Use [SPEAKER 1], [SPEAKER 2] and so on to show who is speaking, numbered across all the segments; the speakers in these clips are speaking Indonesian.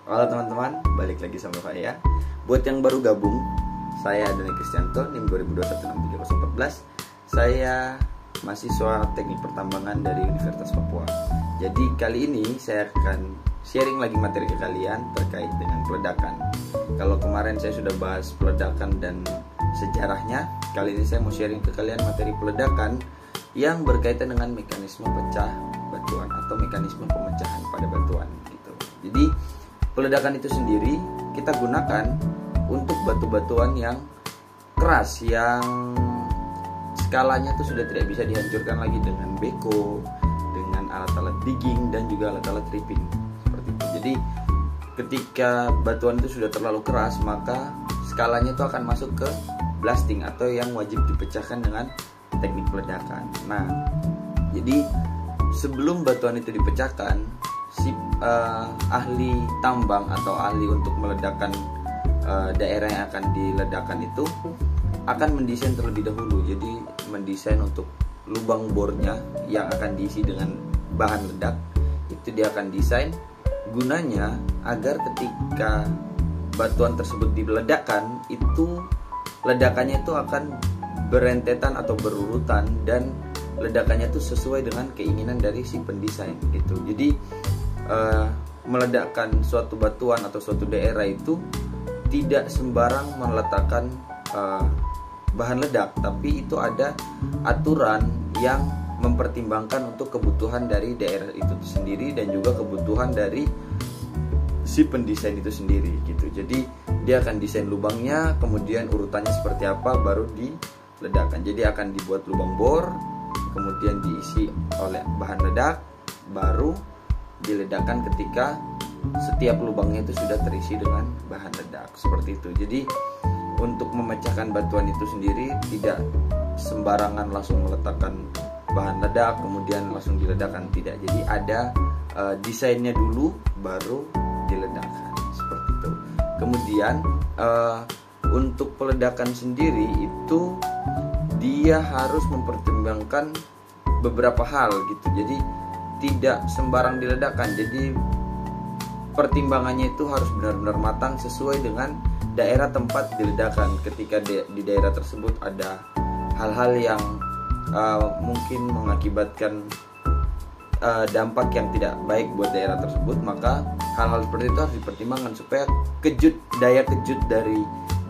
[SPEAKER 1] Halo teman-teman, balik lagi sama saya. Buat yang baru gabung, saya Dani Kristianto, NIM 20216314. Saya mahasiswa Teknik Pertambangan dari Universitas Papua. Jadi kali ini saya akan sharing lagi materi ke kalian terkait dengan peledakan. Kalau kemarin saya sudah bahas peledakan dan sejarahnya, kali ini saya mau sharing ke kalian materi peledakan yang berkaitan dengan mekanisme pecah batuan atau mekanisme pemecahan pada batuan gitu. Jadi peledakan itu sendiri kita gunakan untuk batu-batuan yang keras, yang skalanya itu sudah tidak bisa dihancurkan lagi dengan beko, dengan alat-alat digging dan juga alat-alat tripping seperti itu. Jadi ketika batuan itu sudah terlalu keras, maka skalanya itu akan masuk ke blasting atau yang wajib dipecahkan dengan teknik peledakan. Nah, jadi sebelum batuan itu dipecahkan, si ahli tambang atau ahli untuk meledakkan daerah yang akan diledakkan itu akan mendesain terlebih dahulu. Jadi mendesain untuk lubang bornya yang akan diisi dengan bahan ledak, itu dia akan desain gunanya agar ketika batuan tersebut diledakkan, itu ledakannya itu akan berentetan atau berurutan dan ledakannya itu sesuai dengan keinginan dari si pendesain gitu. Jadi meledakkan suatu batuan atau suatu daerah itu tidak sembarang meletakkan bahan ledak, tapi itu ada aturan yang mempertimbangkan untuk kebutuhan dari daerah itu sendiri dan juga kebutuhan dari si pendesain itu sendiri gitu. Jadi dia akan desain lubangnya, kemudian urutannya seperti apa, baru diledakkan. Jadi akan dibuat lubang bor, kemudian diisi oleh bahan ledak, baru diledakkan ketika setiap lubangnya itu sudah terisi dengan bahan ledak seperti itu. Jadi untuk memecahkan batuan itu sendiri tidak sembarangan langsung meletakkan bahan ledak kemudian langsung diledakkan, tidak. Jadi ada desainnya dulu baru diledakkan seperti itu. Kemudian untuk peledakan sendiri itu dia harus mempertimbangkan beberapa hal gitu. Jadi tidak sembarang diledakkan. Jadi pertimbangannya itu harus benar-benar matang sesuai dengan daerah tempat diledakkan. Ketika di daerah tersebut ada hal-hal yang mungkin mengakibatkan dampak yang tidak baik buat daerah tersebut, maka hal-hal seperti itu harus dipertimbangkan supaya daya kejut dari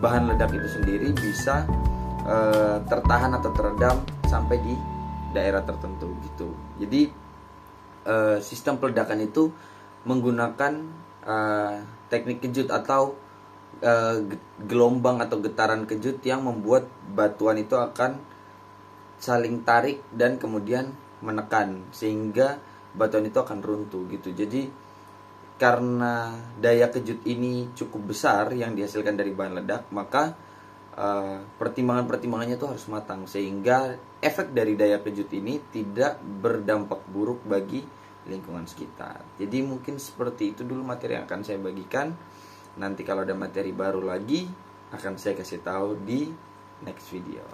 [SPEAKER 1] bahan ledak itu sendiri bisa tertahan atau teredam sampai di daerah tertentu gitu. Jadi sistem peledakan itu menggunakan teknik kejut atau gelombang atau getaran kejut yang membuat batuan itu akan saling tarik dan kemudian menekan sehingga batuan itu akan runtuh gitu. Jadi karena daya kejut ini cukup besar yang dihasilkan dari bahan ledak, maka pertimbangan-pertimbangannya itu harus matang sehingga efek dari daya kejut ini tidak berdampak buruk bagi lingkungan sekitar. Jadi mungkin seperti itu dulu materi yang akan saya bagikan. Nanti kalau ada materi baru lagi akan saya kasih tahu di next video.